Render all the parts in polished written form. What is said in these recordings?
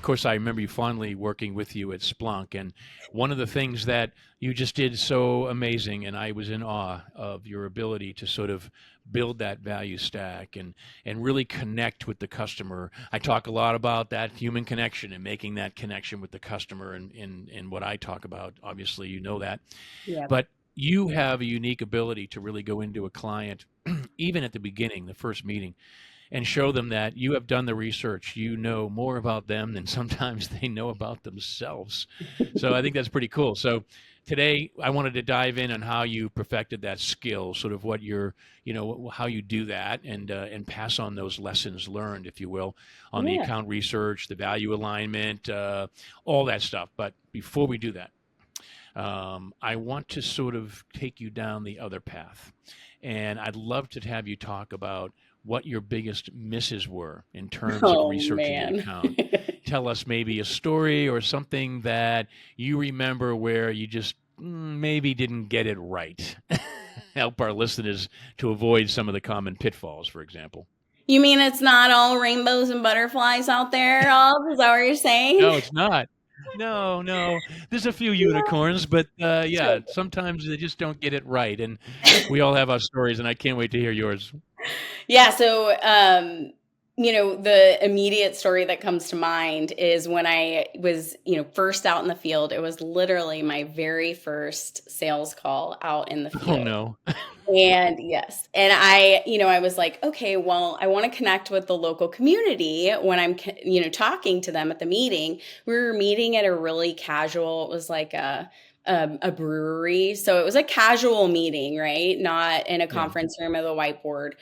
course, I remember you fondly working with you at Splunk, and one of the things that you just did so amazing, and I was in awe of your ability to sort of build that value stack and really connect with the customer. I talk a lot about that human connection and making that connection with the customer, and in what I talk about. Obviously, you know that, Yeah. but you have a unique ability to really go into a client, even at the beginning, the first meeting, and show them that you have done the research. You know more about them than sometimes they know about themselves. So I think that's pretty cool. So today I wanted to dive in on how you perfected that skill, sort of what you're, how you do that, and pass on those lessons learned, if you will, on the Yeah. account research, the value alignment, all that stuff. But before we do that, I want to sort of take you down the other path. And I'd love to have you talk about what your biggest misses were in terms of Oh researching the man. account. Tell us maybe a story or something that you remember where you just maybe didn't get it right. Help our listeners to avoid some of the common pitfalls, for example. You mean it's not all rainbows and butterflies out there, Rob? Is that what you're saying? No, it's not. No, no. There's a few unicorns, but yeah, Sure. sometimes they just don't get it right. And we all have our stories, and I can't wait to hear yours. Yeah, so the immediate story that comes to mind is when I was, first out in the field. It was literally my very first sales call out in the Oh, field. no. And yes, and I was like, okay, well, I want to connect with the local community when I'm, talking to them at the meeting. We were meeting at a really casual, it was like a brewery. So it was a casual meeting, right? Not in a Yeah. conference room with a whiteboard.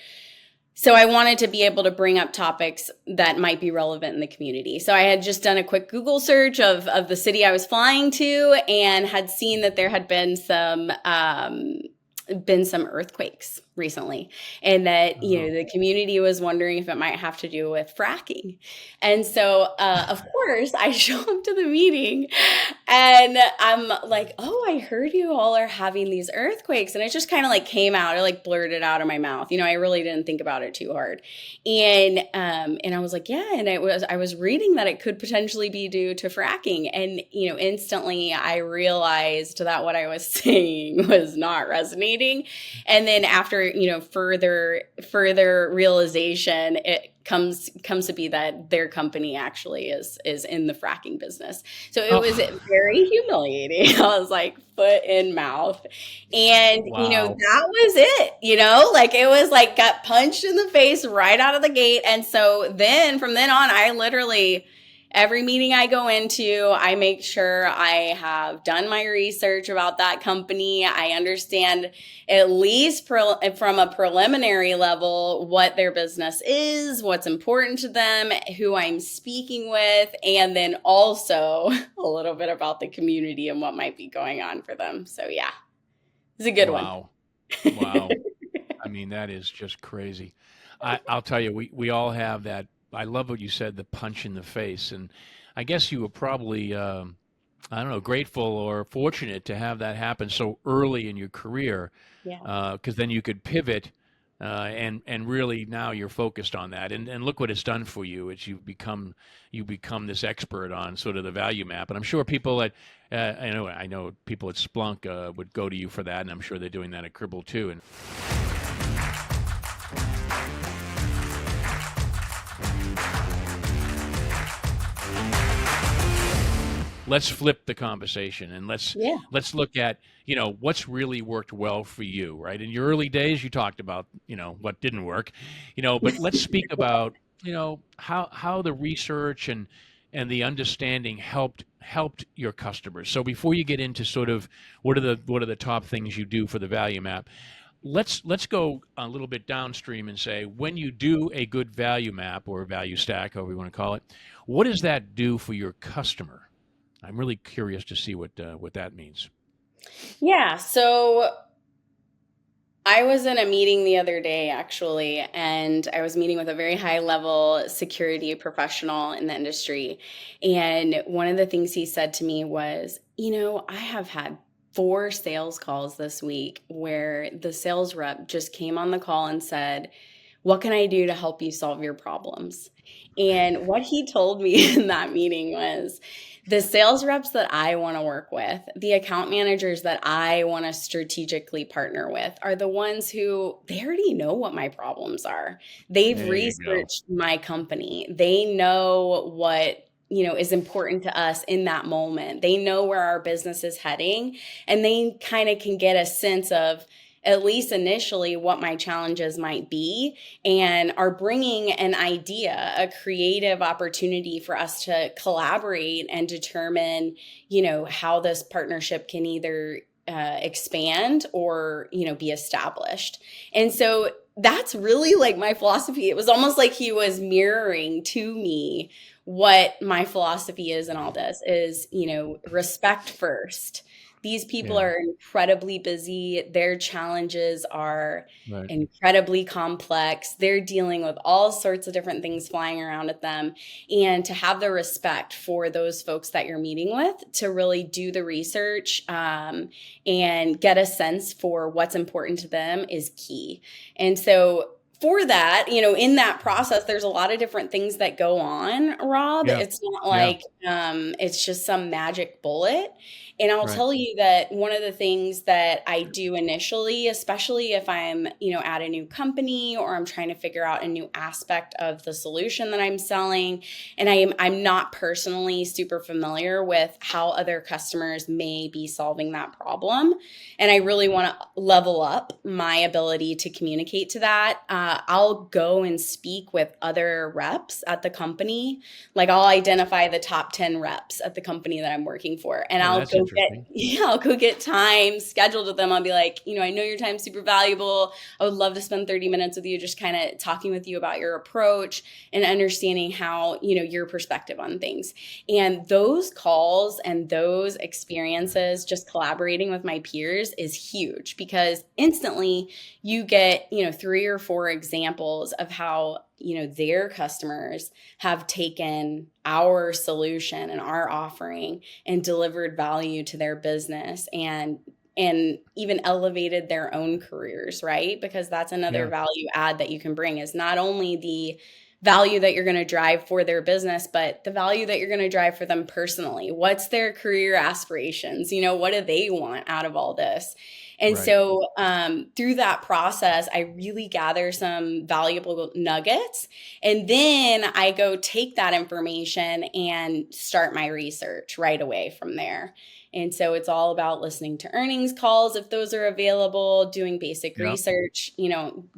So I wanted to be able to bring up topics that might be relevant in the community. So I had just done a quick Google search of the city I was flying to and had seen that there had been some earthquakes recently, and that Oh. the community was wondering if it might have to do with fracking. And so of course I show up to the meeting and I'm like, oh, I heard you all are having these earthquakes. And it just kind of like came out, it like blurted out of my mouth. I really didn't think about it too hard. And I was like, yeah. And I was reading that it could potentially be due to fracking. And, instantly I realized that what I was saying was not resonating. And then after, further realization, it comes to be that their company actually is in the fracking business. So it was Oh, very humiliating. I was like foot in mouth. And, wow. that was it, like it was like got punched in the face right out of the gate. And so then from then on, I literally, every meeting I go into, I make sure I have done my research about that company. I understand at least from a preliminary level what their business is, what's important to them, who I'm speaking with, and then also a little bit about the community and what might be going on for them. So yeah, it's a good one. Wow. Wow. I mean, that is just crazy. I'll tell you, we all have that. I love what you said, the punch in the face. And I guess you were probably, I don't know, grateful or fortunate to have that happen so early in your career, Yeah. because then you could pivot, and really now you're focused on that. And look what it's done for you. It's you become this expert on sort of the value map. And I'm sure people at I know people at Splunk would go to you for that, and I'm sure they're doing that at Cribble too. And let's flip the conversation, and let's Yeah. let's look at what's really worked well for you, right? In your early days you talked about what didn't work, but let's speak about how the research and the understanding helped your customers. So before you get into sort of what are the top things you do for the value map, let's go a little bit downstream and say, when you do a good value map or a value stack, however you want to call it, what does that do for your customer? I'm really curious to see what that means. Yeah. So I was in a meeting the other day, actually, and I was meeting with a very high level security professional in the industry. And one of the things he said to me was, I have had 4 sales calls this week where the sales rep just came on the call and said, What can I do to help you solve your problems? And what he told me in that meeting was the sales reps that I want to work with, the account managers that I want to strategically partner with are the ones who they already know what my problems are. They've There you go. researched my company. They know what is important to us in that moment. They know where our business is heading, and they kind of can get a sense of, at least initially, what my challenges might be, and are bringing an idea, a creative opportunity for us to collaborate and determine, how this partnership can either expand or, be established. And so that's really like my philosophy. It was almost like he was mirroring to me what my philosophy is in all this is, respect first. These people Yeah. are incredibly busy. Their challenges are Right. incredibly complex. They're dealing with all sorts of different things flying around at them. And to have the respect for those folks that you're meeting with, to really do the research and get a sense for what's important to them is key. And so for that, in that process, there's a lot of different things that go on, Rob. Yeah. It's not Yeah. like it's just some magic bullet. And I'll Right. tell you that one of the things that I do initially, especially if I'm, at a new company or I'm trying to figure out a new aspect of the solution that I'm selling, and I'm not personally super familiar with how other customers may be solving that problem, and I really want to level up my ability to communicate to that, I'll go and speak with other reps at the company. Like I'll identify the top 10 reps at the company that I'm working for, and Oh, I'll that's go get interesting. yeah, I'll go get time scheduled with them. I'll be like, I know your time's super valuable. I would love to spend 30 minutes with you, just kind of talking with you about your approach and understanding how, your perspective on things. And those calls and those experiences, just collaborating with my peers, is huge because instantly you get, 3 or 4 examples of how, their customers have taken our solution and our offering and delivered value to their business and even elevated their own careers, right? Because that's another Yeah. value add that you can bring, is not only the value that you're going to drive for their business, but the value that you're going to drive for them personally. What's their career aspirations? What do they want out of all this? And Right. so through that process, I really gather some valuable nuggets. And then I go take that information and start my research right away from there. And so it's all about listening to earnings calls if those are available, doing basic Yeah. research.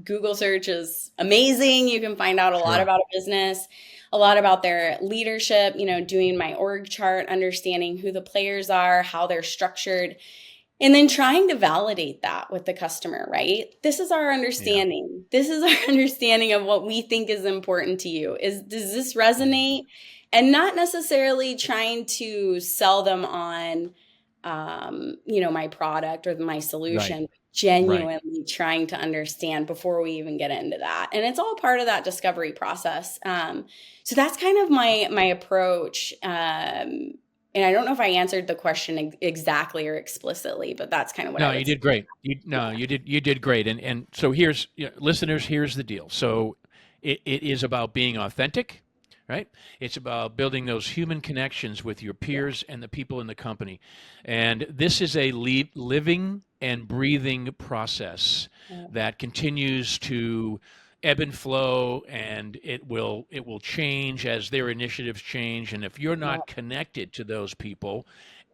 Google search is amazing. You can find out a lot Sure. about a business, a lot about their leadership, doing my org chart, understanding who the players are, how they're structured, and then trying to validate that with the customer, right? This is our Yeah. understanding. This is our understanding of what we think is important to you. Does this Yeah. resonate? And not necessarily trying to sell them on, my product or my Right. solution, Right. genuinely trying to understand before we even get into that. And it's all part of that discovery process. So that's kind of my approach. And I don't know if I answered the question exactly or explicitly, but that's kind of what No, I you would say. did great. Yeah. You did great. And so here's, listeners, here's the deal. So it is about being authentic, right? It's about building those human connections with your Yeah. peers and the people in the company. And this is a living and breathing process Yeah. that continues to ebb and flow, and it will change as their initiatives change. And if you're Yeah. not connected to those people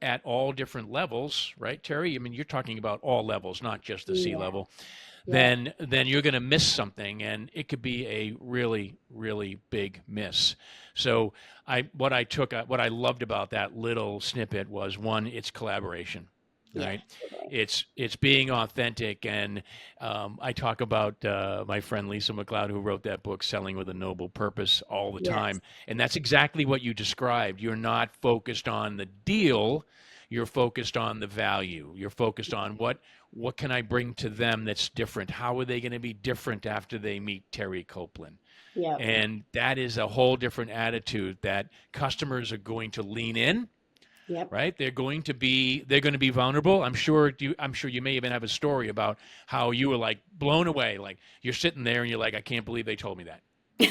at all different levels, right, Terry? I mean, you're talking about all levels, not just the C Yeah. level. Yeah. Then you're going to miss something, and it could be a really really big miss. So what I loved about that little snippet was, one, it's collaboration, Yeah. right? Totally. It's being authentic, and I talk about my friend Lisa McLeod, who wrote that book, Selling with a Noble Purpose, all the Yes. time, and that's exactly what you described. You're not focused on the deal, you're focused on the value. You're focused on what can I bring to them that's different? How are they going to be different after they meet Terri Coplin? Yep. And that is a whole different attitude that customers are going to lean in, Yep. right? They're going to be vulnerable. I'm sure you may even have a story about how you were like blown away, like you're sitting there and you're like, I can't believe they told me that,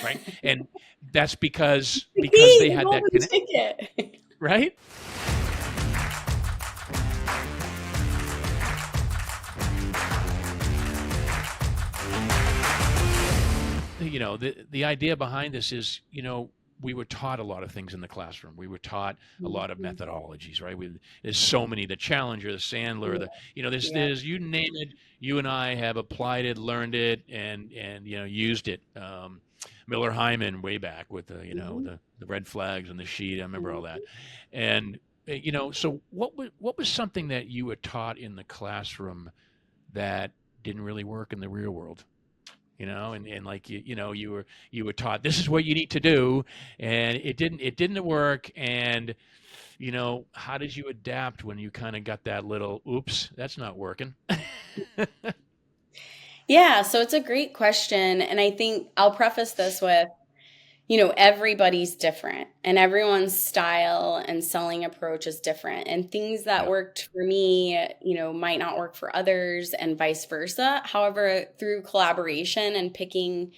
right? And that's The because key, they the had that golden connect, ticket. right? The idea behind this is, we were taught a lot of things in the classroom. We were taught a lot of Mhm. methodologies, right? There's so many, the Challenger, the Sandler, Yeah. Yep. there's you name it. You and I have applied it, learned it, and used it. Miller Hyman way back with Mhm. the red flags and the sheet. I remember all Mhm. that, and so what was something that you were taught in the classroom that didn't really work in the real world? And like you were taught this is what you need to do, and it didn't work. And how did you adapt when you kind of got that little oops, that's not working? Yeah, so it's a great question. And I think I'll preface this with, everybody's different and everyone's style and selling approach is different. And things that Yeah, worked for me, might not work for others and vice versa. However, through collaboration and picking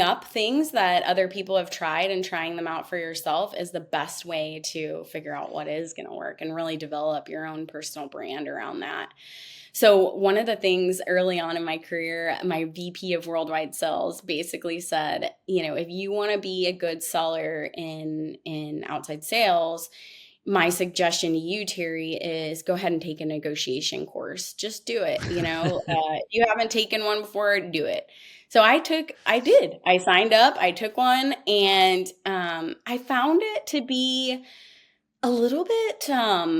up things that other people have tried and trying them out for yourself is the best way to figure out what is going to work and really develop your own personal brand around that. So, one of the things early on in my career, my VP of worldwide sales basically said, if you want to be a good seller in outside sales, my suggestion to you, Terry, is go ahead and take a negotiation course. Just do it. If you haven't taken one before, do it. So I did. I signed up, I took one, and I found it to be a little bit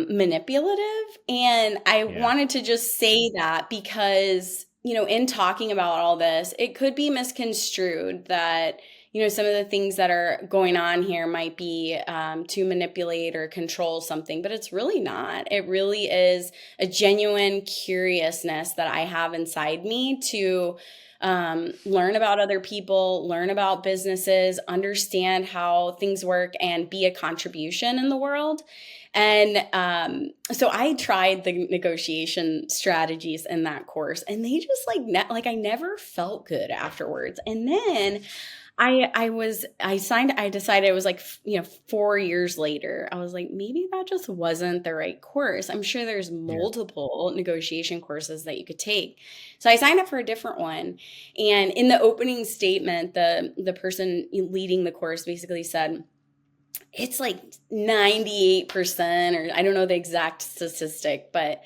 manipulative. And I yeah, wanted to just say that because, in talking about all this, it could be misconstrued that, some of the things that are going on here might be to manipulate or control something, but it's really not. It really is a genuine curiousness that I have inside me to learn about other people, learn about businesses, understand how things work, and be a contribution in the world. And so I tried the negotiation strategies in that course, and they just like I never felt good afterwards. And then I decided it was like 4 years later. I was like, maybe that just wasn't the right course. I'm sure there's yeah. multiple negotiation courses that you could take. So I signed up for a different one. And in the opening statement, the person leading the course basically said, it's like 98%, or I don't know the exact statistic, but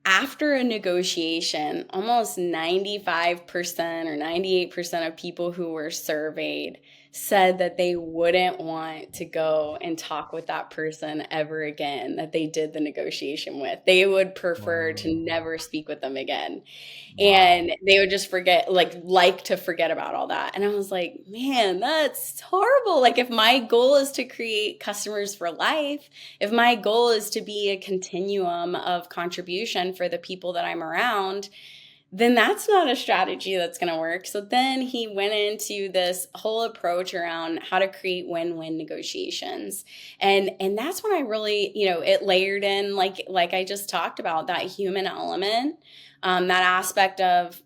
after a negotiation, almost 95% or 98% of people who were surveyed said that they wouldn't want to go and talk with that person ever again that they did the negotiation with. They would prefer to Wow. never speak with them again. Wow. And they would just forget, like to forget about all that. And I was like, man, that's horrible. Like, if my goal is to create customers for life, if my goal is to be a continuum of contribution for the people that I'm around, then that's not a strategy that's going to work. So then he went into this whole approach around how to create win-win negotiations. And that's when I really, it layered in, like I just talked about, that human element, that aspect of,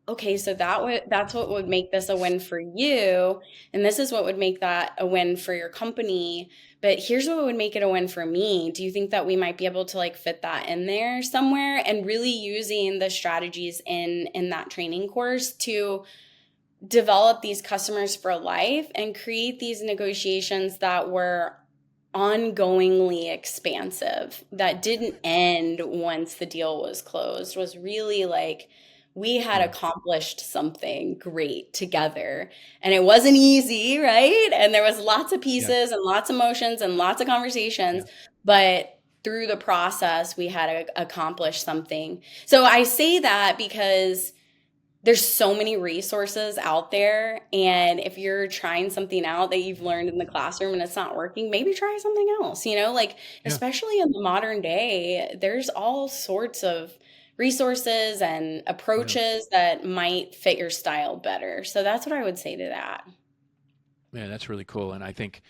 okay, so that's what would make this a win for you, and this is what would make that a win for your company. But here's what would make it a win for me. Do you think that we might be able to fit that in there somewhere? And really using the strategies in that training course to develop these customers for life and create these negotiations that were ongoingly expansive, that didn't end once the deal was closed, was really like we had Yeah, accomplished something great together. And it wasn't easy, right? And there was lots of yeah, pieces and lots of emotions and lots of conversations, yeah, but through the process we had accomplished something. So I say that because there's so many resources out there, and if you're trying something out that you've learned in the classroom and it's not working, maybe try something else. yeah, Especially in the modern day, there's all sorts of resources and yeah. approaches that might fit your style better. So that's what I would say to that. Man, that's really cool. And I think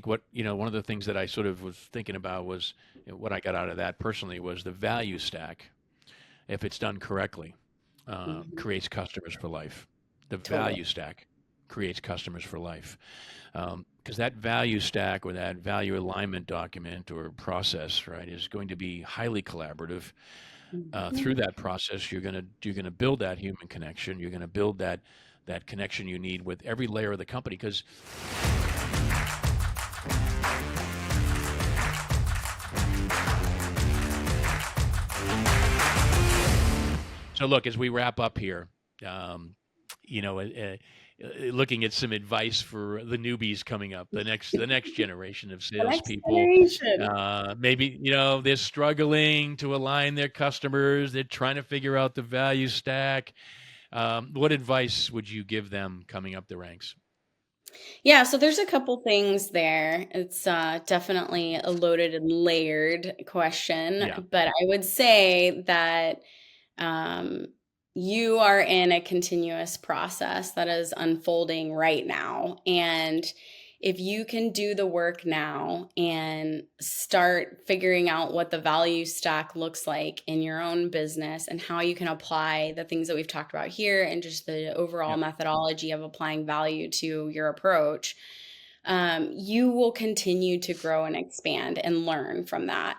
what, one of the things that I sort of was thinking about was, what I got out of that personally was the value stack, if it's done correctly, Mhm. creates customers for life. The Totally. value stack creates customers for life. Because that value stack or that value alignment document or process, right, is going to be highly collaborative. Through Mhm. that process, you're gonna build that human connection. You're gonna build that connection you need with every layer of the company. Because so look, as we wrap up here, um, you know, looking at some advice for the newbies coming up, the next generation of The next salespeople. generation. Maybe they're struggling to align their customers. They're trying to figure out the value stack. What advice would you give them coming up the ranks? Yeah, so there's a couple things there. It's definitely a loaded and layered question, Yeah, but I would say that um, you are in a continuous process that is unfolding right now. And if you can do the work now and start figuring out what the value stack looks like in your own business and how you can apply the things that we've talked about here and just the overall yeah, methodology of applying value to your approach, you will continue to grow and expand and learn from that.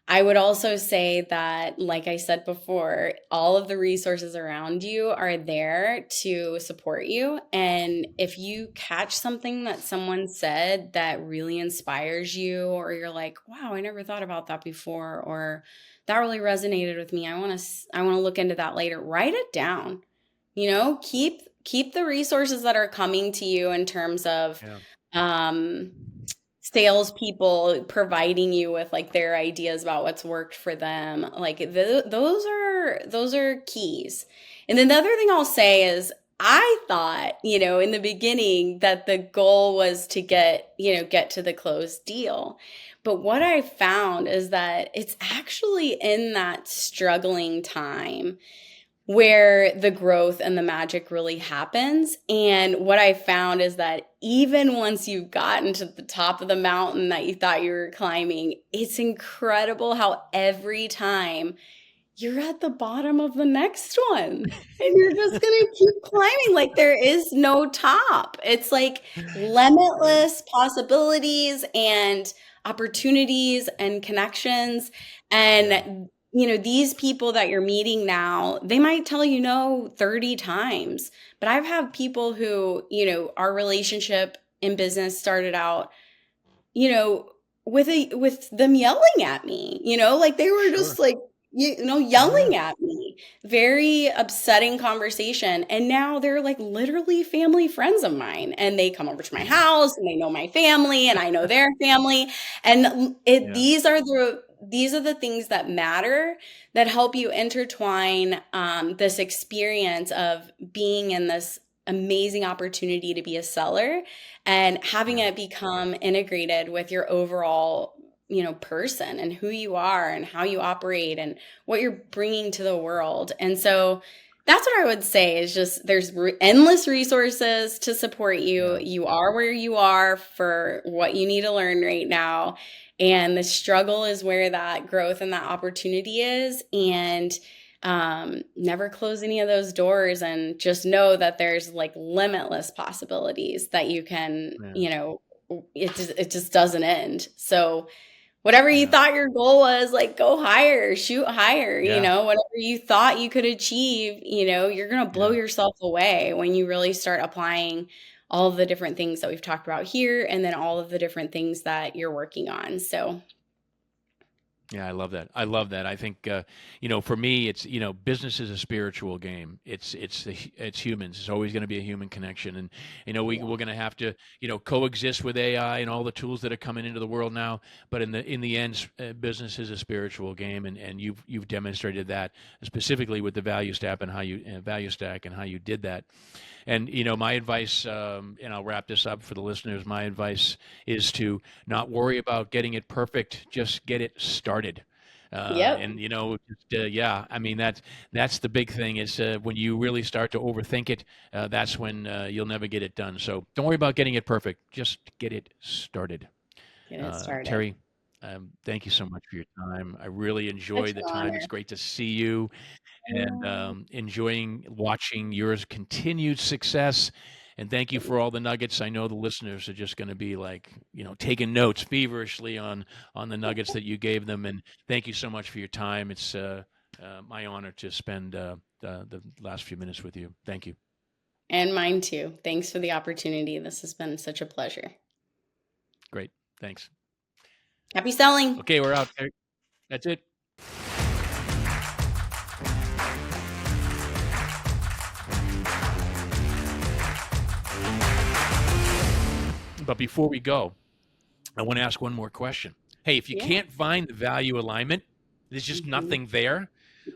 I would also say that, like I said before, all of the resources around you are there to support you. And if you catch something that someone said that really inspires you, or you're like, wow, I never thought about that before, or that really resonated with me. I want to look into that later. Write it down. Keep the resources that are coming to you in terms of yeah, um salespeople providing you with like their ideas about what's worked for them. Like those are keys. And then the other thing I'll say is I thought, in the beginning that the goal was to get to the closed deal. But what I found is that it's actually in that struggling time where the growth and the magic really happens. And what I found is that even once you've gotten to the top of the mountain that you thought you were climbing, it's incredible how every time you're at the bottom of the next one and you're just going to keep climbing. Like there is no top. It's like right. limitless possibilities and opportunities and connections. Yeah, And, these people that you're meeting now, they might tell you no 30 times. But I've had people who, our relationship in business started out, you know, with them yelling at me, like they were just sure. like, Oh yeah, yelling at me. Very upsetting conversation. And now they're like literally family friends of mine. And they come over to my house and they know my family and I know their family. And yeah, these are the things that matter that help you intertwine this experience of being in this amazing opportunity to be a seller and having yeah, it become integrated with your overall person and who you are and how you operate and what you're bringing to the world. And so that's what I would say is just there's endless resources to support you. yeah, You are where you are for what you need to learn right now, and the struggle is where that growth and that opportunity is. And never close any of those doors, and just know that there's like limitless possibilities that you can, yeah, it just doesn't end. So whatever you yeah, thought your goal was, like go higher, shoot higher, yeah, whatever you thought you could achieve, you're going to blow yeah. yourself away when you really start applying all of the different things that we've talked about here and then all of the different things that you're working on. So, Yeah, I love that. I love that. I think for me, it's business is a spiritual game. It's humans. It's always going to be a human connection, and yeah. we're going to have to coexist with AI and all the tools that are coming into the world now. But in the end, business is a spiritual game, and you've demonstrated that specifically with the value stack and how you did that. And my advice, and I'll wrap this up for the listeners. My advice is to not worry about getting it perfect. Just get it started. Yep. And yeah, I mean that's the big thing is when you really start to overthink it, that's when you'll never get it done. So don't worry about getting it perfect. Just get it started. Get it started. Terri, thank you so much for your time. I really Such enjoyed the an time. It's honor. great to see you and enjoying watching your continued success. And thank you for all the nuggets. I know the listeners are just going to be like, taking notes feverishly on the nuggets that you gave them. And thank you so much for your time. It's my honor to spend the last few minutes with you. Thank you. And mine too. Thanks for the opportunity. This has been such a pleasure. Great. Thanks. Happy selling. Okay, we're out. That's it. But before we go, I want to ask one more question. Hey, if you Yeah. can't find the value alignment, there's just Mhm. nothing there.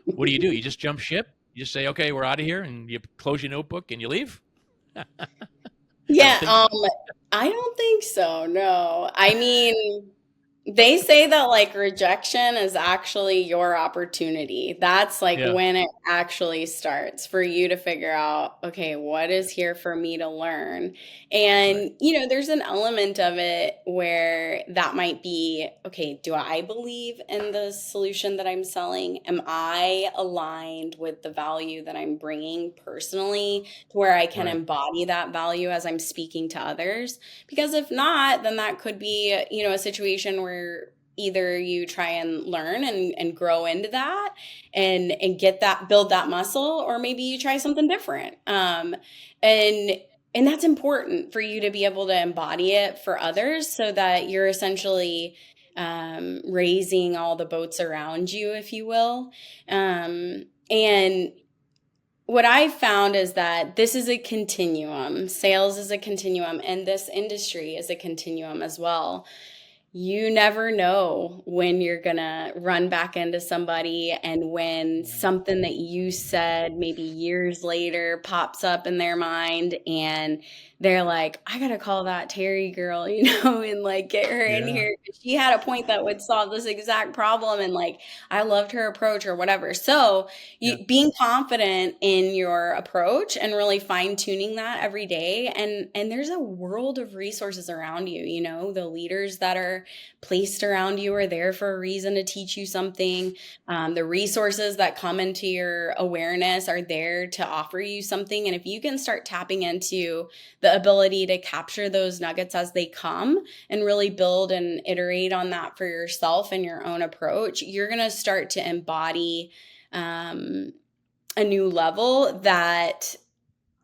What do? You just jump ship? You just say, okay, we're out of here, and you close your notebook and you leave? I don't Yeah, think so. I don't think so. No. I mean, they say that like rejection is actually your opportunity. That's like Yeah, when it actually starts for you to figure out, okay, what is here for me to learn? right, And, there's an element of it where that might be, okay, do I believe in the solution that I'm selling? Am I aligned with the value that I'm bringing personally to where I can right, embody that value as I'm speaking to others? Because if not, then that could be, a situation where either you try and learn and grow into that and get that, build that muscle, or maybe you try something different. And and that's important for you to be able to embody it for others so that you're essentially raising all the boats around you, if you will. And what I've found is that this is a continuum. Sales is a continuum, and this industry is a continuum as well. You never know when you're going to run back into somebody and when mhm, something that you said maybe years later pops up in their mind and they're like, I got to call that Terry girl, and like get her in yeah, here. She had a point that would solve this exact problem and like I loved her approach or whatever. So, yeah, being confident in your approach and really fine tuning that every day, and there's a world of resources around you. The leaders that are placed around you are there for a reason to teach you something. The resources that come into your awareness are there to offer you something. And if you can start tapping into the ability to capture those nuggets as they come and really build and iterate on that for yourself and your own approach, you're going to start to embody um, a new level that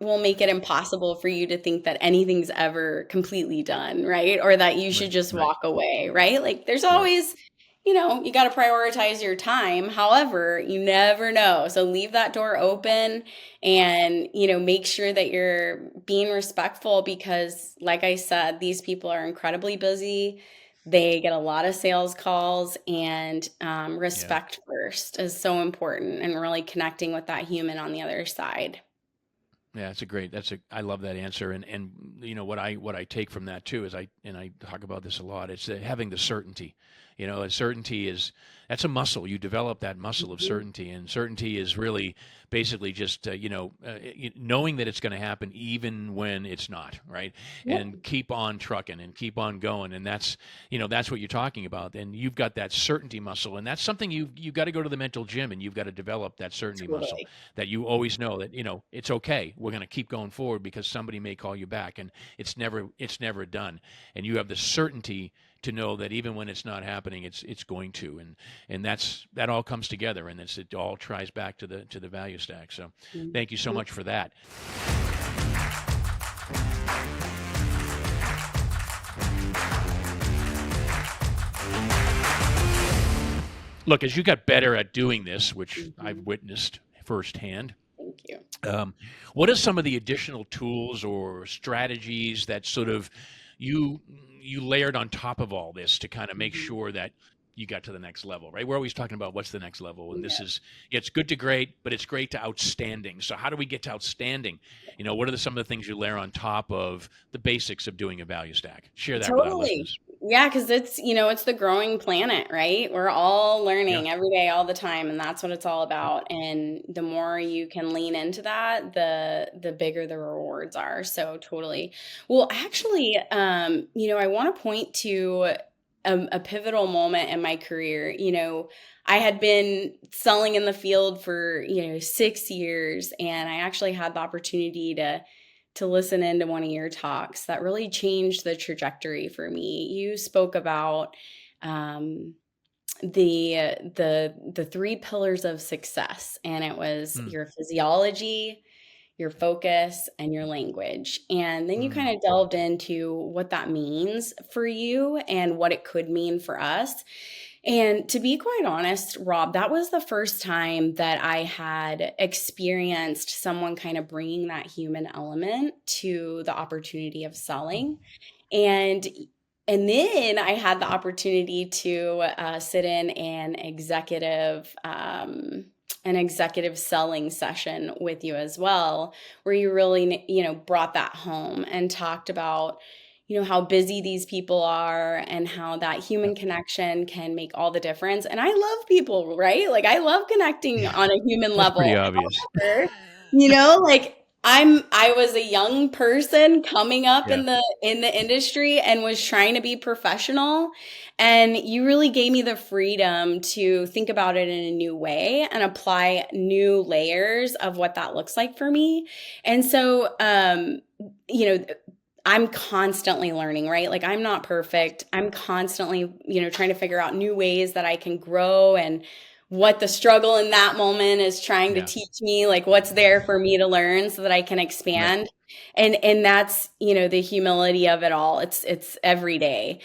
will make it impossible for you to think that anything's ever completely done, right? Or that you should right, just right, walk away, right? Like there's right. always, you got to prioritize your time. However, you never know. So leave that door open and, make sure that you're being respectful because, like I said, these people are incredibly busy. They get a lot of sales calls, and Yeah. respect first is so important and really connecting with that human on the other side. Yeah, I love that answer. And what I take from that too is I talk about this a lot. It's having the certainty. A certainty that's a muscle. You develop that muscle of Mhm. certainty, and certainty is really basically just knowing that it's going to happen even when it's not, right? Yep, And keep on trucking and keep on going. And that's what you're talking about. And you've got that certainty muscle, and that's something you've got to go to the mental gym and you've got to develop that certainty muscle, totally. that you always know that it's okay, we're going to keep going forward because somebody may call you back, and it's never done. And you have the certainty to know that even when it's not happening, it's going to. And that all comes together, and it all tries back to the value stack. So Mhm. thank you so much for that. Look, as you got better at doing this, which I've Mhm. witnessed firsthand, Thank you. Um, what are some of the additional tools or strategies that sort of you you layered on top of all this to kind of make Mhm. sure that you got to the next level, right? We're always talking about what's the next level, and this Yeah, is it's good to great, but it's great to outstanding. So how do we get to outstanding? What are some of the things you layer on top of the basics of doing a value stack? Share that with our totally. listeners. Yeah, because it's, it's the growing planet, right? We're all Yeah. learning every day, all the time, and that's what it's all about. And the more you can lean into that, the bigger the rewards are. So totally. Well, actually, I want to point to a pivotal moment in my career. I had been selling in the field for, 6 years, and I actually had the opportunity to listen into one of your talks that really changed the trajectory for me. You spoke about um, the three pillars of success, and it was Mm, your physiology, your focus, and your language. And then you kind mm, of delved into what that means for you and what it could mean for us. And to be quite honest, Rob, that was the first time that I had experienced someone kind of bringing that human element to the opportunity of selling. And and then I had the opportunity to sit in an executive selling session with you as well, where you really brought that home and talked about how busy these people are and how that yeah. human connection can make all the difference. And I love people, right? Like I love connecting Yeah. on a human That's level. pretty obvious. However, like I was a young person coming up Yeah. in the industry and was trying to be professional, and you really gave me the freedom to think about it in a new way and apply new layers of what that looks like for me. And so you know I'm constantly learning, right? Like I'm not perfect. I'm constantly, trying to figure out new ways that I can grow, and what the struggle in that moment is trying to Yeah. teach me, like what's there for me to learn so that I can Right. expand. And that's, the humility of it all. It's every day.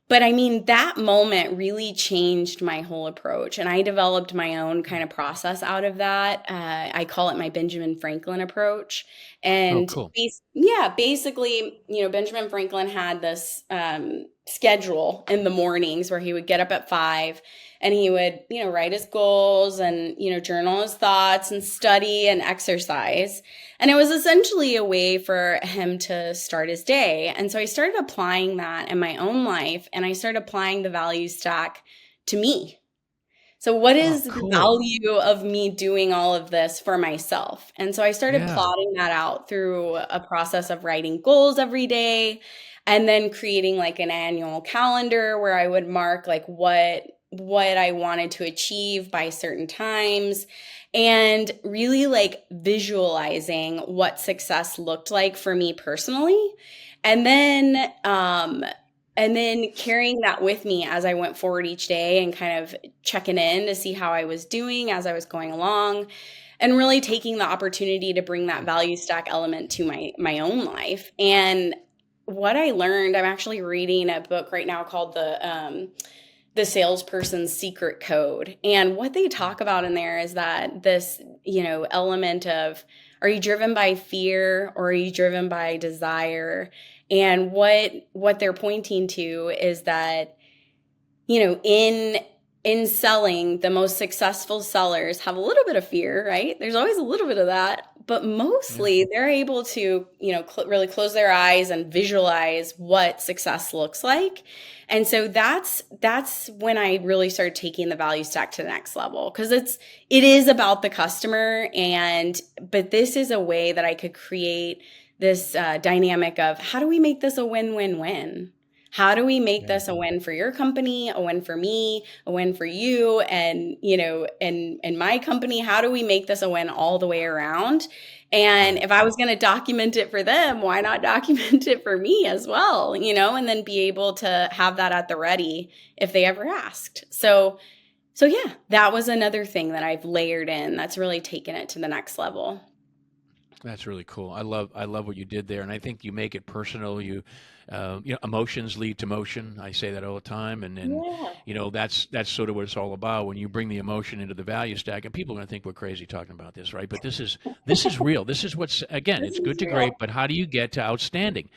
But I mean, that moment really changed my whole approach. And I developed my own kind of process out of that. I call it my Benjamin Franklin approach. Oh, And cool. yeah, basically, Benjamin Franklin had this schedule in the mornings where he would get up at 5 and he would, write his goals and, journal his thoughts and study and exercise. And it was essentially a way for him to start his day. And so I started applying that in my own life, and I started applying the value stack to me. So, what Oh, is the cool. value of me doing all of this for myself? And so I started Yeah. plotting that out through a process of writing goals every day and then creating like an annual calendar where I would mark like what I wanted to achieve by certain times, and really like visualizing what success looked like for me personally. And then carrying that with me as I went forward each day and kind of checking in to see how I was doing as I was going along, and really taking the opportunity to bring that value stack element to my own life. And what I learned, I'm actually reading a book right now called the Salesperson's Secret Code. And what they Mm, talk about in there is that this, element of, are you driven by fear or are you driven by desire? And what they're pointing to is that, in selling, the most successful sellers have a little bit of fear, right? There's always a little bit of that, but yeah. mostly they're able to, really close their eyes and visualize what success looks like. And so that's when I really started taking the value stack to the next level, because it is about the customer, but this is a way that I could create this dynamic of, how do we make this a win-win-win? How do we make Yeah. this a win for your company, a win for me, a win for you, and and my company? How do we make this a win all the way around? And Right. if I was going to document it for them, why not document it for me as well? And then be able to have that at the ready if they ever asked. So yeah, that was another thing that I've layered in that's really taken it to the next level. That's really cool. I love what you did there, and I think you make it personal. Emotions lead to motion. I say that all the time, and Yeah, that's sort of what it's all about. When you bring the emotion into the value stack, and people are going to think we're crazy talking about this, right? But this is real. This is what's, again, this it's is good to real. great, but how do you get to outstanding?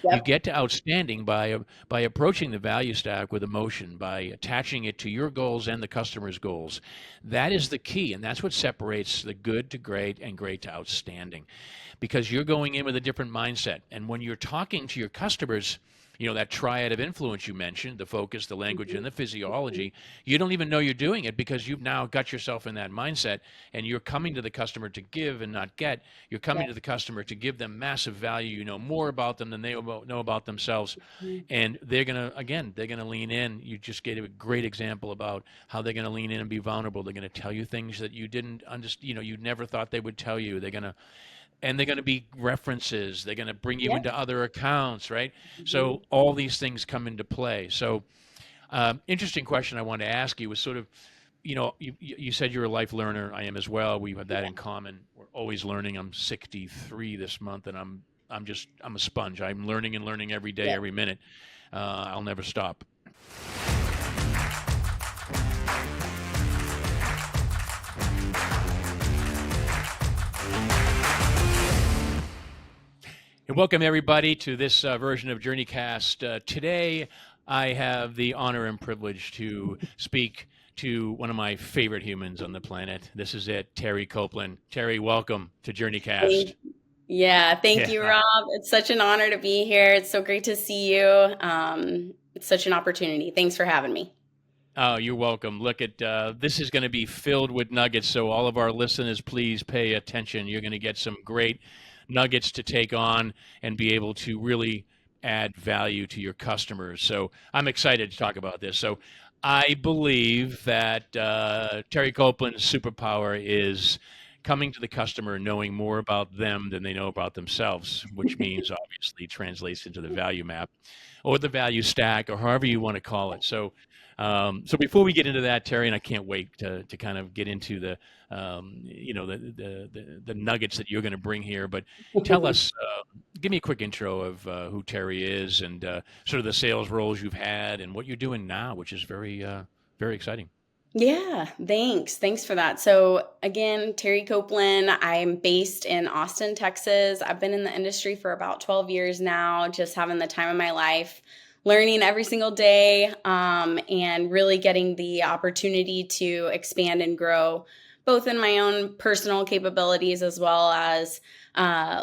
You Yep. get to outstanding by approaching the value stack with emotion, by attaching it to your goals and the customer's goals. That is the key, and that's what separates the good to great and great to outstanding, because you're going in with a different mindset. And when you're talking to your customers, that triad of influence you mentioned, the focus, the language, and the physiology, you don't even know you're doing it because you've now got yourself in that mindset and you're coming to the customer to give and not get. You're coming Yep. to the customer to give them massive value. You know more about them than they know about themselves. And they're going to lean in. You just gave a great example about how they're going to lean in and be vulnerable. They're going to tell you things that you didn't understand, you never thought they would tell you. They're going to be references. They're going to bring you Yep. into other accounts, right? Mhm. So all these things come into play. So, interesting question I wanted to ask you was sort of, you said you're a life learner. I am as well. We have that in common. We're always learning. I'm 63 this month, and I'm a sponge. I'm learning and learning every day, Yep. every minute. I'll never stop. And welcome everybody to this version of Journeycast. Today, I have the honor and privilege to speak to one of my favorite humans on the planet. This is it, Terri Coplin. Terri, welcome to Journeycast. Thank- Yeah, thank Yeah. you, Rob. It's such an honor to be here. It's so great to see you. It's such an opportunity. Thanks for having me. Oh, you're welcome. Look at this is going to be filled with nuggets. So all of our listeners, please pay attention. You're going to get some great nuggets to take on and be able to really add value to your customers. So I'm excited to talk about this. So I believe that Terry Copland's superpower is coming to the customer knowing more about them than they know about themselves, which means obviously translates into the value map or the value stack or however you want to call it. So before we get into that, Terry, and I can't wait to kind of get into the nuggets that you're going to bring here. But tell us, give me a quick intro of who Terry is and sort of the sales roles you've had and what you're doing now, which is very exciting. Yeah, thanks. Thanks for that. So, again, Terry Coplin. I'm based in Austin, Texas. I've been in the industry for about 12 years now, just having the time of my life, learning every single day, and really getting the opportunity to expand and grow, both in my own personal capabilities as well as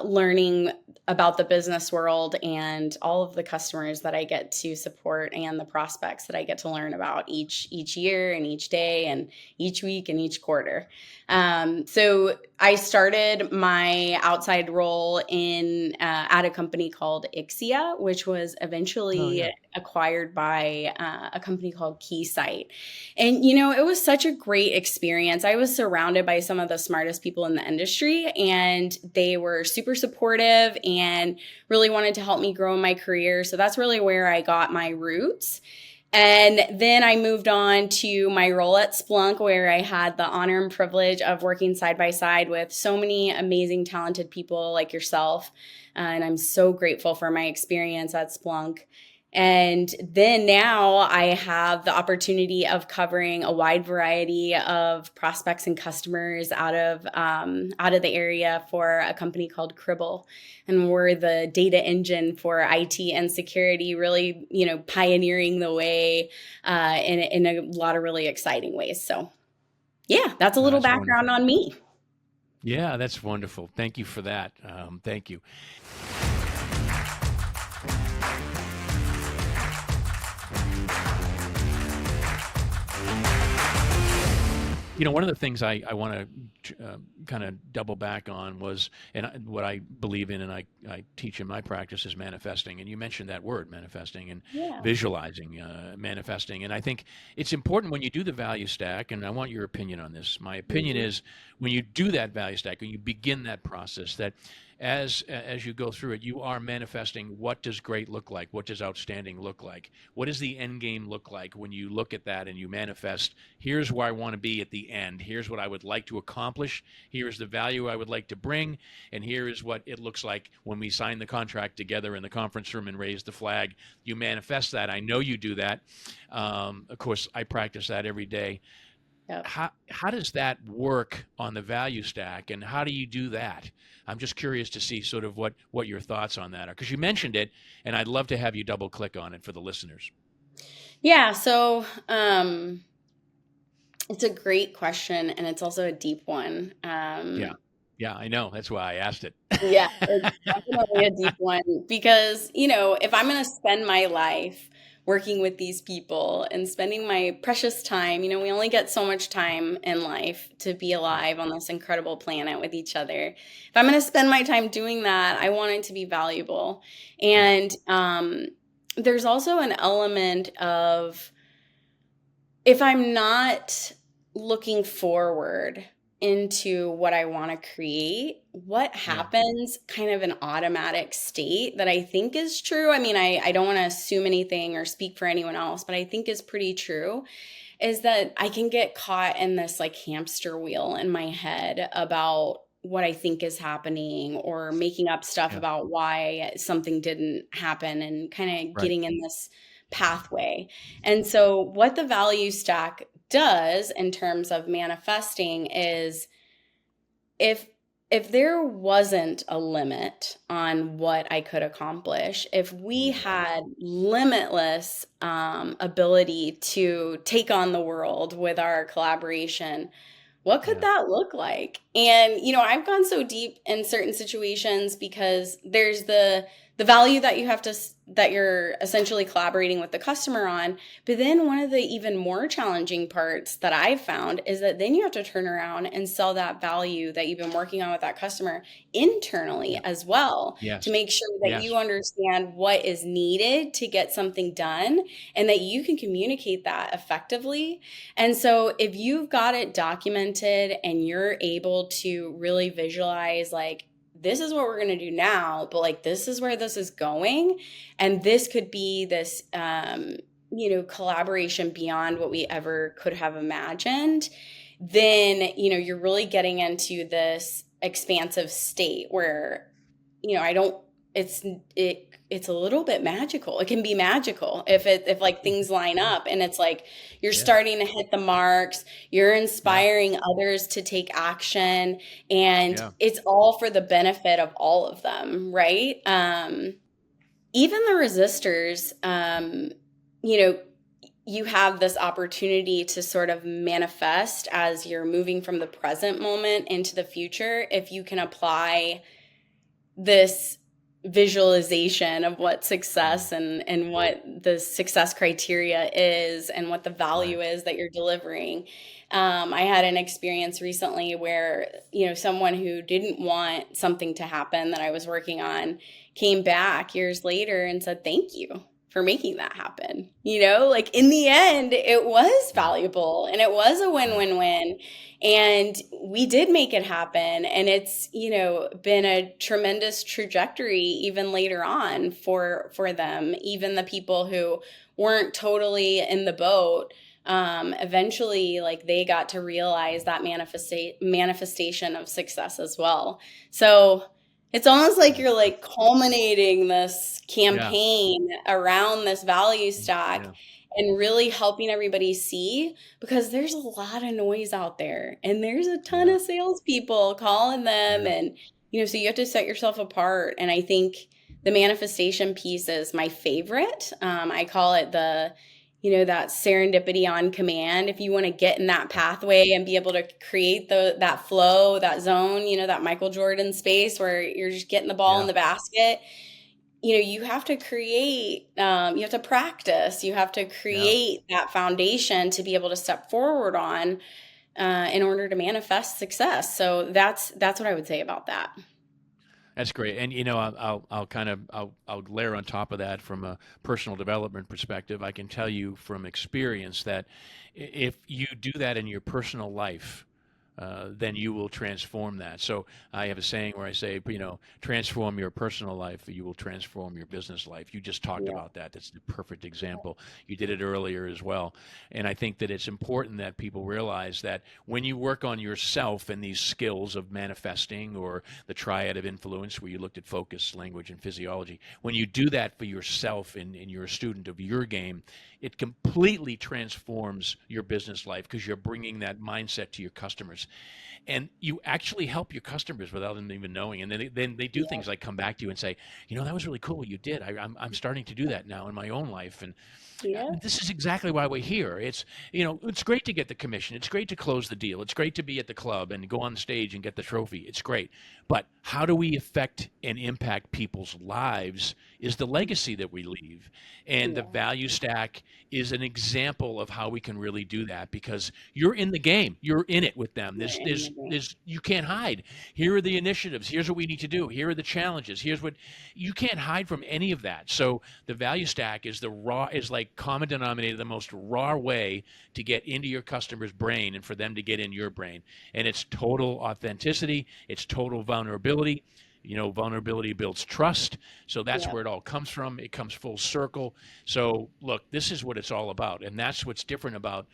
learning about the business world and all of the customers that I get to support and the prospects that I get to learn about each year and each day and each week and each quarter. So I started my outside role in at a company called Ixia, which was Oh eventually yeah. acquired by a company called Keysight. And, it was such a great experience. I was surrounded by some of the smartest people in the industry, and they were super supportive and really wanted to help me grow in my career. So that's really where I got my roots. And then I moved on to my role at Splunk, where I had the honor and privilege of working side by side with so many amazing, talented people like yourself. And I'm so grateful for my experience at Splunk. And then now I have the opportunity of covering a wide variety of prospects and customers out of the area for a company called Cribble, and we're the data engine for IT and security, really pioneering the way in a lot of really exciting ways. So yeah, that's a little That's background wonderful. on me. Yeah, that's wonderful. Thank you for that. Thank you. One of the things I want to kind of double back on was, what I believe in and I teach in my practice is manifesting. And you mentioned that word, manifesting, and Yeah. visualizing, manifesting. And I think it's important when you do the value stack, and I want your opinion on this. My opinion Mhm. is when you do that value stack, when you begin that process, that as you go through it, you are manifesting what does great look like? What does outstanding look like? What does the end game look like when you look at that and you manifest, here's where I want to be at the end. Here's what I would like to accomplish. Here's the value I would like to bring. And here is what it looks like when we sign the contract together in the conference room and raise the flag. You manifest that. I know you do that. Of course, I practice that every day. Yep. How does that work on the value stack, and how do you do that? I'm just curious to see sort of what your thoughts on that are, because you mentioned it, and I'd love to have you double click on it for the listeners. Yeah. So it's a great question, and it's also a deep one. Yeah. Yeah, I know. That's why I asked it. Yeah, it's definitely a deep one because, if I'm going to spend my life working with these people and spending my precious time, we only get so much time in life to be Right. alive on this incredible planet with each other. If I'm going to spend my time doing that, I want it to be valuable. Yeah. And there's also an element of if I'm not looking forward into what I want to create, what Yeah. happens kind of an automatic state that I think is true. I mean, I don't want to assume anything or speak for anyone else, but I think is pretty true is that I can get caught in this like hamster wheel in my head about what I think is happening or making up stuff Yeah. about why something didn't happen and kind of Right. getting in this pathway. And so what the value stack does in terms of manifesting is if if there wasn't a limit on what I could accomplish, if we Mm. had limitless ability to take on the world with our collaboration, what could Yeah. that look like? And I've gone so deep in certain situations because there's the value that that you're essentially collaborating with the customer on, but then one of the even more challenging parts that I've found is that then you have to turn around and sell that value that you've been working on with that customer internally Yeah. as well to Yes. make sure that Yes. you understand what is needed to get something done and that you can communicate that effectively. And so if you've got it documented and you're able to really visualize like this is what we're going to do now, but like this is where this is going and this could be this collaboration beyond what we ever could have imagined, then you're really getting into this expansive state where I don't it's it's a little bit magical. It can be magical if like things line up and it's like you're Yeah. starting to hit the marks, you're Yeah. inspiring others to take action, and Yeah. it's all for the benefit of all of them, right? Even the resistors, you know, you have this opportunity to sort of manifest as you're moving from the present moment into the future if you can apply this visualization of what Mm. success and what the success criteria is and what the Right. value is that you're delivering. I had an experience recently where someone who didn't want something to happen that I was working on came back years later and said thank you for making that happen. Like in the end it was Yeah. valuable and it was a Yeah. win-win-win, and we did make it happen, and it's been a tremendous trajectory even later on for them, even the people who weren't totally in the boat. Eventually like they got to realize that manifestation of success as well. So it's almost like That's you're good. like culminating this Yeah. campaign around this value Mm. stack Yeah. and really helping everybody see, because there's a lot of noise out there and there's a ton Yeah. of salespeople calling them. Yeah. And, so you have to set yourself apart. And I think the manifestation piece is my favorite. I call it that serendipity on command. If you want to get in that Yeah. pathway and be able to create that flow, that zone, that Michael Jordan space where you're just getting the ball in Yeah. the basket, you have to create, you have to practice, you have to Yeah. create that foundation to be able to step forward on in order to manifest success. So that's what I would say about that. That's great. And I'll kind of I'll layer on top of that from a personal development perspective. I can tell you from experience that if you do that in your personal life, then you will transform that. So I have a saying where I say, transform your personal life, you will transform your business life. You just talked Yeah. about that. That's the perfect example. You did it earlier as well. And I think that it's important that people realize that when you work on yourself and these skills of manifesting or the triad of influence, where you looked at focus, language, and physiology, when you do that for yourself and you're a student of your game, it completely transforms your business life because you're bringing that mindset to your customers, and you actually help your customers without them even knowing. And then they do Yeah. things like come back to you and say, that was really cool what you did. I'm starting to do that now in my own life, and Yeah. this is exactly why we're here. It's great to get the commission. It's great to close the deal. It's great to be at the club and go on stage and get the trophy. It's great. But how do we affect and impact people's lives is the legacy that we leave. And the Yeah. value stack is an example of how we can really do that, because you're in the game. You're in it with them. We're in the game. You can't hide. Here are the initiatives. Here's what we need to do. Here are the challenges. Here's what you can't hide from any of that. So the value stack is like common denominator, the most raw way to get into your customer's brain and for them to get in your brain. And it's total authenticity. It's total vulnerability. Vulnerability builds trust. So that's Yeah. where it all comes from. It comes full circle. So look, this is what it's all about. And that's what's different about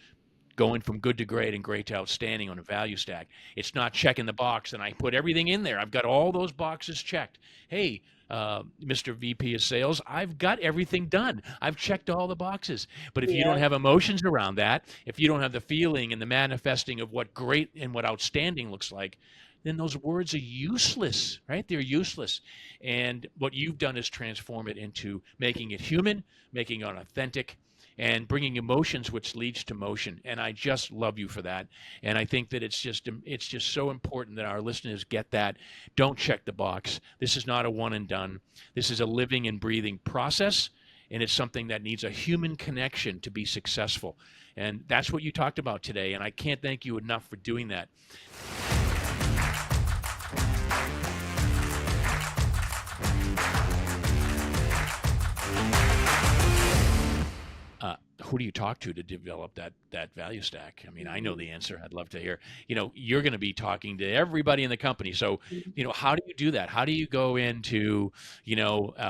going from good to great and great to outstanding on a value stack. It's not checking the box and I put everything in there. I've got all those boxes checked. Hey, Mr. VP of Sales, I've got everything done. I've checked all the boxes. But if you don't Yeah. have emotions around that, if you don't have the feeling and the manifesting of what great and what outstanding looks like, then those words are useless, right? They're useless. And what you've done is transform it into making it human, making it authentic, and bringing emotions, which leads to motion. And I just love you for that. And I think that it's just so important that our listeners get that. Don't check the box. This is not a one and done. This is a living and breathing process, and it's something that needs a human connection to be successful. And that's what you talked about today. And I can't thank you enough for doing that. Who do you talk to develop that value stack? I mean, I know the answer. I'd love to hear. You're going to be talking to everybody in the company. So, how do you do that? How do you go into, an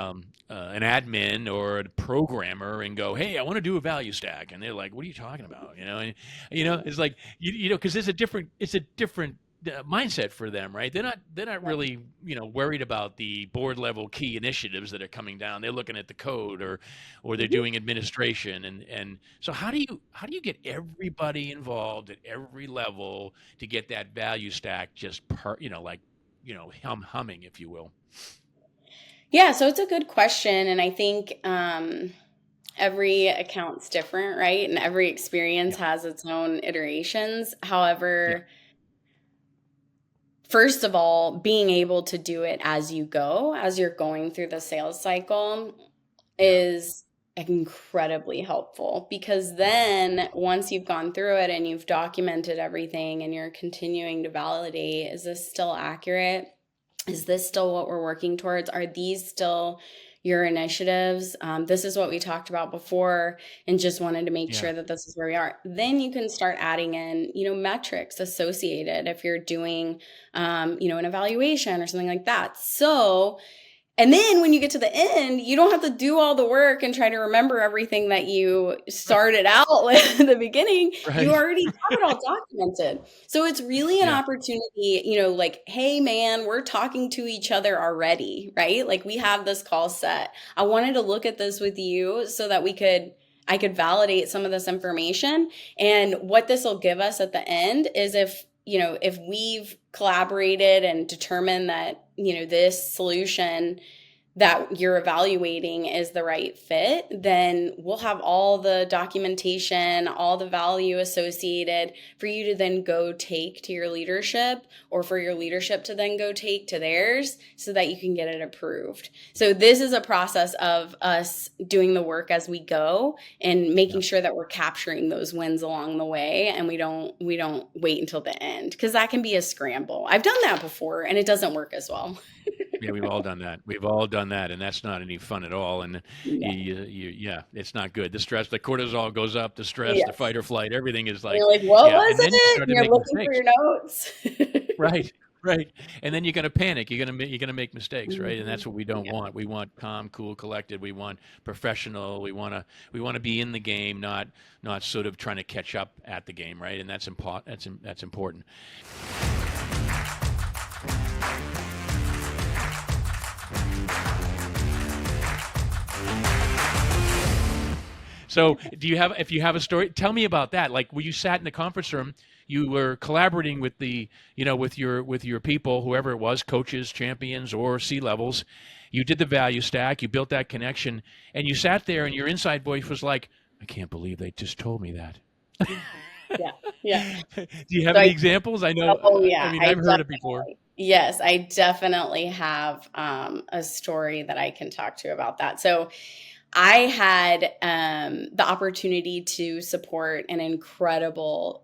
admin or a programmer and go, hey, I want to do a value stack, and they're like, what are you talking about? It's like because it's a different mindset for them, right? They're not really worried about the board level key initiatives that are coming down. They're looking at the code or they're doing administration, and so how do you get everybody involved at every level to get that value stack just humming, if you will? Yeah, so it's a good question, and I think every account's different, right? And every experience Yeah, has its own iterations. yeah, However, first of all, being able to do it as you go, as you're going through the sales cycle, yeah, is incredibly helpful, because then once you've gone through it and you've documented everything and you're continuing to validate, is this still accurate? Is this still what we're working towards? Are these still your initiatives? This is what we talked about before, and just wanted to make yeah, sure that this is where we are. Then you can start adding in, metrics associated if you're doing, an evaluation or something like that. And then when you get to the end, you don't have to do all the work and try to remember everything that you started out with at the beginning. You right, already have it all documented. So it's really an yeah, opportunity, like, hey, man, we're talking to each other already, right? Like, we have this call set. I wanted to look at this with you so that I could validate some of this information. And what this will give us at the end is if we've collaborated and determined that, this solution that you're evaluating is the right fit, then we'll have all the documentation, all the value associated for you to then go take to your leadership, or for your leadership to then go take to theirs, so that you can get it approved. So this is a process of us doing the work as we go and yeah. making sure that we're capturing those wins along the way, and we don't wait until the end, because that can be a scramble. I've done that before and it doesn't work as well. Yeah, we've all done that. We've all done that, and that's not any fun at all. And Yeah. yeah, it's not good. The stress, the cortisol goes up. The stress, the Yes. fight or flight, everything is And you're like, like, what yeah. was And then you it? start And to you're make looking for mistakes, your notes. right? Right. And then you're going to panic. You're going to make mistakes, right? And Mhm. that's what we don't Yeah. want. We want calm, cool, collected. We want professional. We want to be in the game, not sort of trying to catch up at the game, right? And that's important. That's important. So if you have a story, tell me about that. Like when you sat in the conference room, you were collaborating with with your people, whoever it was, coaches, champions, or C levels. You did the value stack, you built that connection, and you sat there and your inside voice was like, I can't believe they just told me that. Yeah. Yeah. Do you have So any I, examples? I know, oh I yeah, mean, I I've heard it before. definitely, yes, I definitely have a story that I can talk to about that. So I had the opportunity to support an incredible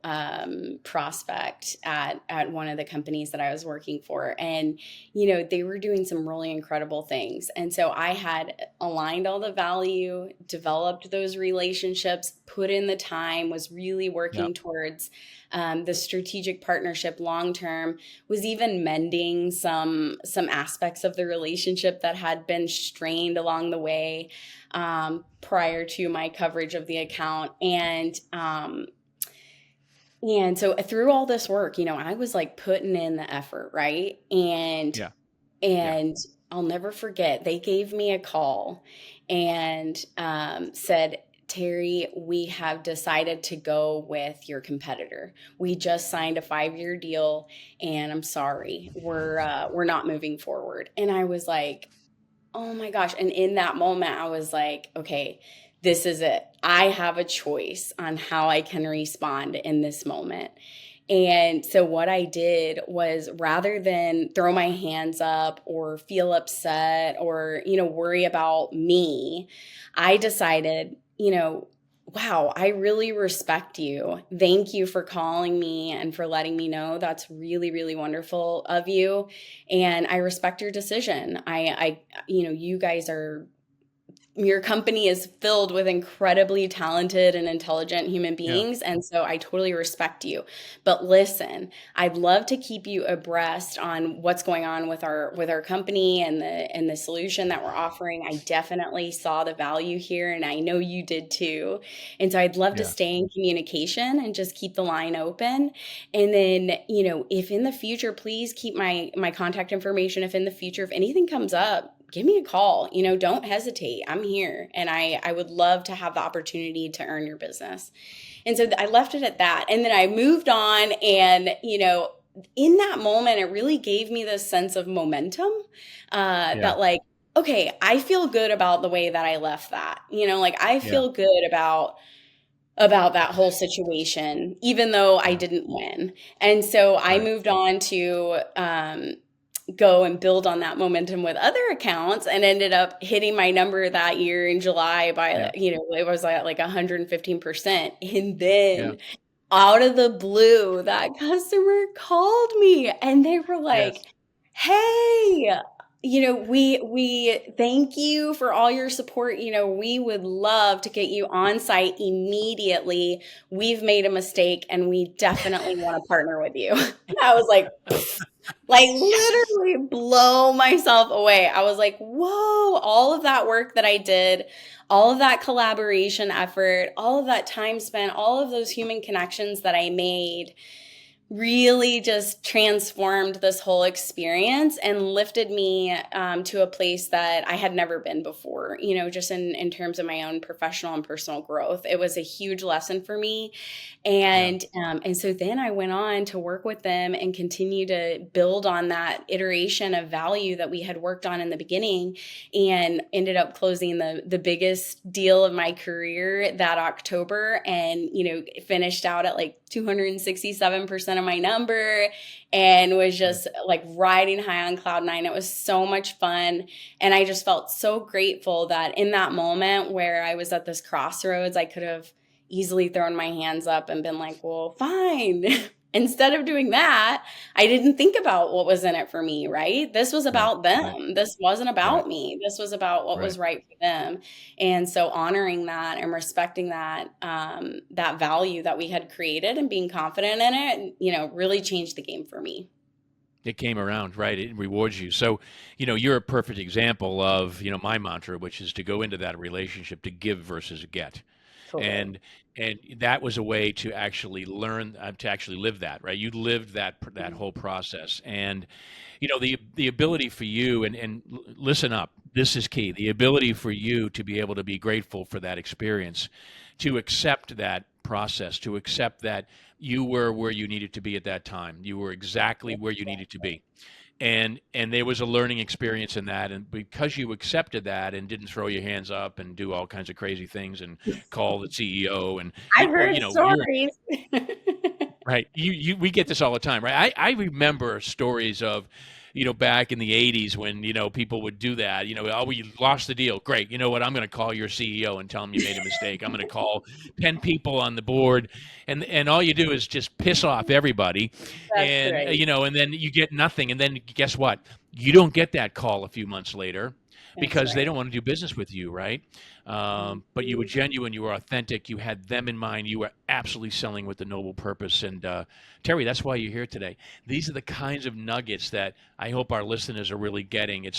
prospect at one of the companies that I was working for. And, they were doing some really incredible things. And so I had aligned all the value, developed those relationships, put in the time, was really Yeah. working towards the strategic partnership long term, was even mending some aspects of the relationship that had been strained along the way prior to my coverage of the account. And so through all this work, I was like putting in the effort, right? And Yeah. Yeah. and I'll never forget, they gave me a call and said, Terri, we have decided to go with your competitor. We just signed a 5-year deal, and I'm sorry, we're not moving forward. And I was like, oh my gosh. And in that moment, I was like, okay, this is it. I have a choice on how I can respond in this moment. And so what I did was, rather than throw my hands up or feel upset or, worry about me, I decided, wow, I really respect you. Thank you for calling me and for letting me know. That's really, really wonderful of you. And I respect your decision. You guys are, your company is filled with incredibly talented and intelligent human Yeah. beings, and so I totally respect you. But listen, I'd love to keep you abreast on what's going on with our company and the solution that we're offering. I definitely saw the value here, and I know you did too. And so I'd love to Yeah. stay in communication and just keep the line open. And then, if in the future, please keep my contact information. If in the future, if anything comes up, give me a call. Don't hesitate. I'm here. And I would love to have the opportunity to earn your business. And so I left it at that. And then I moved on. And, in that moment, it really gave me this sense of momentum Yeah. that, like, okay, I feel good about the way that I left that. Like, I Yeah. feel good about that whole situation, even though I Yeah. didn't win. And so I Right. moved on to go and build on that momentum with other accounts, and ended up hitting my number that year in July by, Yeah. it was at like 115%. And Yeah. then out of the blue, that customer called me and they were like, Yes. hey, we thank you for all your support. We would love to get you on site immediately. We've made a mistake and we definitely want to partner with you. And I was like, like, Yes. literally blow myself away. I was like, whoa, all of that work that I did, all of that collaboration effort, all of that time spent, all of those human connections that I made really just transformed this whole experience and lifted me to a place that I had never been before, just in terms of my own professional and personal growth. It was a huge lesson for me. Yeah. And so then I went on to work with them and continue to build on that iteration of value that we had worked on in the beginning, and ended up closing the biggest deal of my career that October, and, finished out at like 267% of my number, and was Yeah. just like riding high on cloud nine. It was so much fun. And I just felt so grateful that in that moment where I was at this crossroads, I could have easily thrown my hands up and been like, well, fine. Instead of doing that, I didn't think about what was in it for me, right? This was Right. about Right. them. This wasn't Right. about me. This was about what Right. was right for them. And so honoring that and respecting that, that value that we had created and being confident in it, really changed the game for me. It came around, right? It rewards you. So, you're a perfect example of, my mantra, which is to go into that relationship to give versus get. Totally. And that was a way to actually learn to actually live that, right? You lived that whole process. And the ability for you, and listen up, this is key. The ability for you to be able to be grateful for that experience, to accept that process, to accept that you were where you needed to be at that time. You were exactly where you needed to be. And there was a learning experience in that, and because you accepted that and didn't throw your hands up and do all kinds of crazy things and call the CEO and I've or heard you're stories. right. We get this all the time, right? I remember stories of, back in the 80s when, people would do that. Oh, we lost the deal. Great. You know what? I'm going to call your CEO and tell him you made a mistake. I'm going to call 10 people on the board, and all you do is just piss off everybody. That's And, right. and then you get nothing. And then guess what? You don't get that call a few months later That's because they right. don't want to do business with you, right? But you were Mhm. genuine, you were authentic, you had them in mind, you were absolutely selling with the noble purpose. And Terry, that's why you're here today. These are the kinds of nuggets that I hope our listeners are really getting.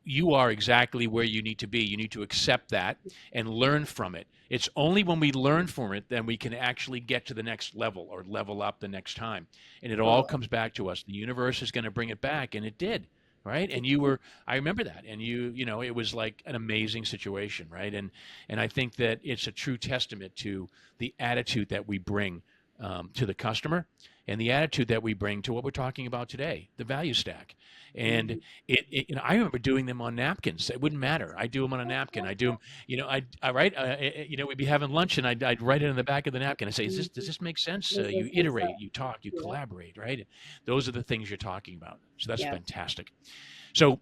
You are exactly where you need to be. You need to accept that and learn from it. It's only when we learn from it then we can actually get to the next level or level up the next time. And it all Totally. comes back to us. The universe is going to bring it back, and it did. Right. And you were, I remember that. And it was like an amazing situation. Right. And I think that it's a true testament to the attitude that we bring to the customer and the attitude that we bring to what we're talking about today, the value stack. And Mhm. I remember doing them on napkins. It wouldn't matter. I do them on a napkin. I do them, I write, we'd be having lunch and I'd write it in the back of the napkin. I say, Mhm. does this make sense? Does You this make sense? iterate, you talk, you Yeah. collaborate, right? Those are the things you're talking about. So that's Yeah. fantastic. So